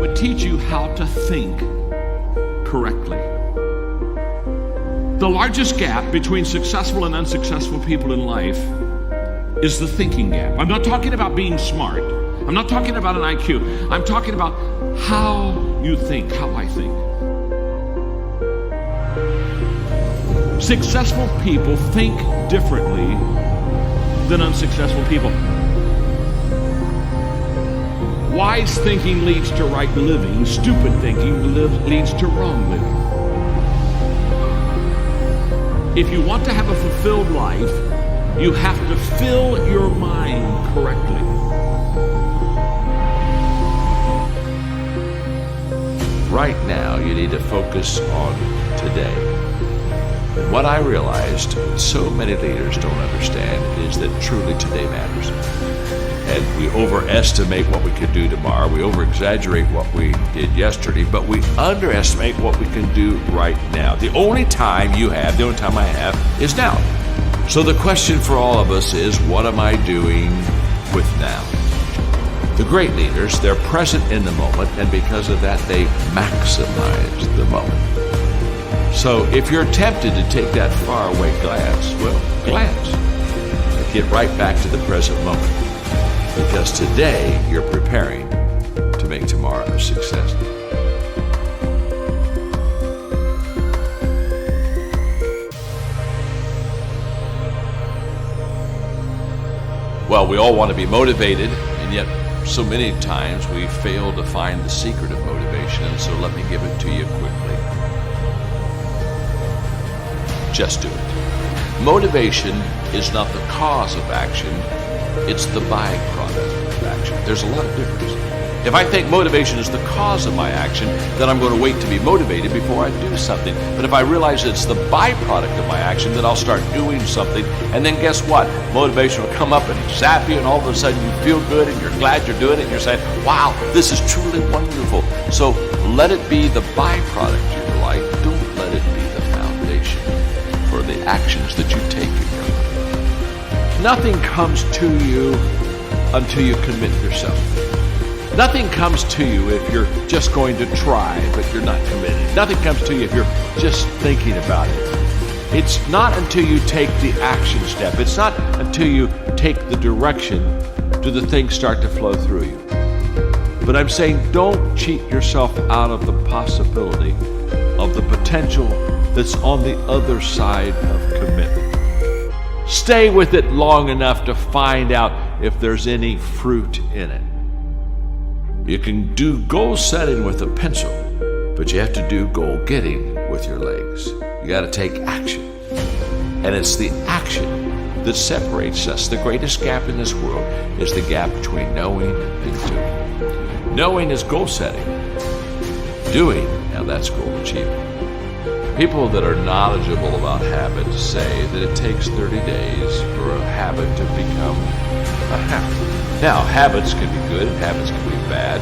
would teach you how to think correctly. The largest gap between successful and unsuccessful people in life is the thinking gap. I'm not talking about being smart. I'm not talking about an IQ. I'm talking about how you think, how I think. Successful people think differently than unsuccessful people. Wise thinking leads to right living. Stupid thinking leads to wrong living. If you want to have a fulfilled life, you have to fill your mind correctly. Right now, you need to focus on today. And what I realized so many leaders don't understand is that truly today matters. And we overestimate what we can do tomorrow. We over-exaggerate what we did yesterday, but we underestimate what we can do right now. The only time you have, the only time I have, is now. So the question for all of us is, what am I doing with now? The great leaders, they're present in the moment, and because of that, they maximize the moment. So if you're tempted to take that faraway glance, well, glance. Get right back to the present moment. Because today, you're preparing to make tomorrow a success. Well, we all want to be motivated, and yet so many times we fail to find the secret of motivation, and so let me give it to you quickly. Just do it. Motivation is not the cause of action, it's the byproduct of action. There's a lot of difference. If I think motivation is the cause of my action, then I'm going to wait to be motivated before I do something. But if I realize it's the byproduct of my action, then I'll start doing something. And then guess what? Motivation will come up and zap you, and all of a sudden you feel good and you're glad you're doing it, and you're saying, wow, this is truly wonderful. So let it be the byproduct of your life. Don't let it be the foundation for the actions that you take in your life. Nothing comes to you until you commit yourself. Nothing comes to you if you're just going to try, but you're not committed. Nothing comes to you if you're just thinking about it. It's not until you take the action step. It's not until you take the direction do the things start to flow through you. But I'm saying don't cheat yourself out of the possibility of the potential that's on the other side of commitment. Stay with it long enough to find out if there's any fruit in it. You can do goal setting with a pencil, but you have to do goal getting with your legs. You got to take action. And it's the action that separates us. The greatest gap in this world is the gap between knowing and doing. Knowing is goal setting. Doing, now that's goal achieving. People that are knowledgeable about habits say that it takes 30 days for a habit to become a habit. Now, habits can be good and habits can be bad.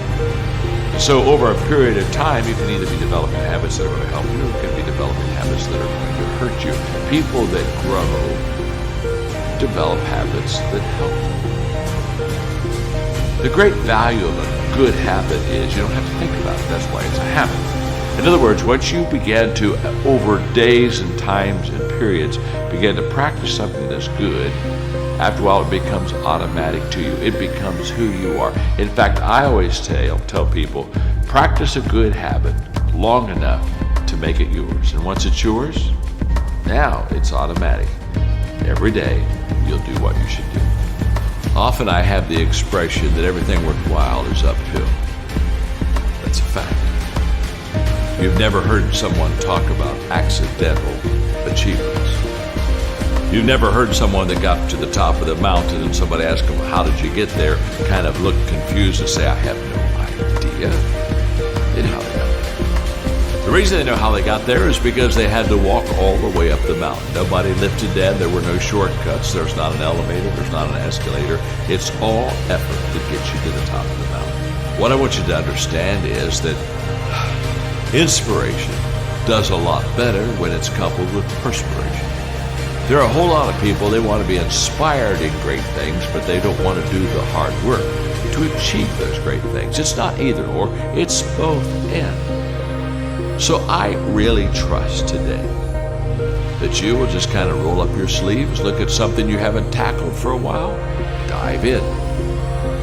So over a period of time, you can either be developing habits that are going to help you, or you can be developing habits that are going to hurt you. People that grow develop habits that help them. The great value of a good habit is you don't have to think about it. That's why it's a habit. In other words, once you begin to, over days and times and periods, begin to practice something that's good, after a while it becomes automatic to you. It becomes who you are. In fact, I always tell people, practice a good habit long enough to make it yours. And once it's yours, now it's automatic. Every day, you'll do what you should do. Often I have the expression that everything worthwhile is uphill. That's a fact. You've never heard someone talk about accidental achievements. You've never heard someone that got to the top of the mountain and somebody asked them, how did you get there? Kind of look confused and say, I have no idea. They know how they got there. The reason they know how they got there is because they had to walk all the way up the mountain. Nobody lifted them. There were no shortcuts. There's not an elevator. There's not an escalator. It's all effort that gets you to the top of the mountain. What I want you to understand is that inspiration does a lot better when it's coupled with perspiration. There are a whole lot of people, they want to be inspired in great things, but they don't want to do the hard work to to achieve those great things. It's not either or, it's both and. So I really trust today that you will just kind of roll up your sleeves, look at something you haven't tackled for a while, dive in.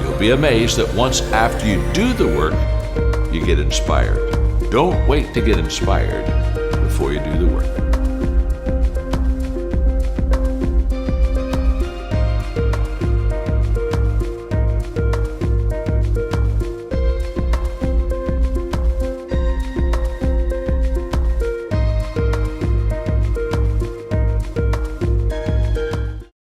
You'll be amazed that once after you do the work, you get inspired. Don't wait to get inspired.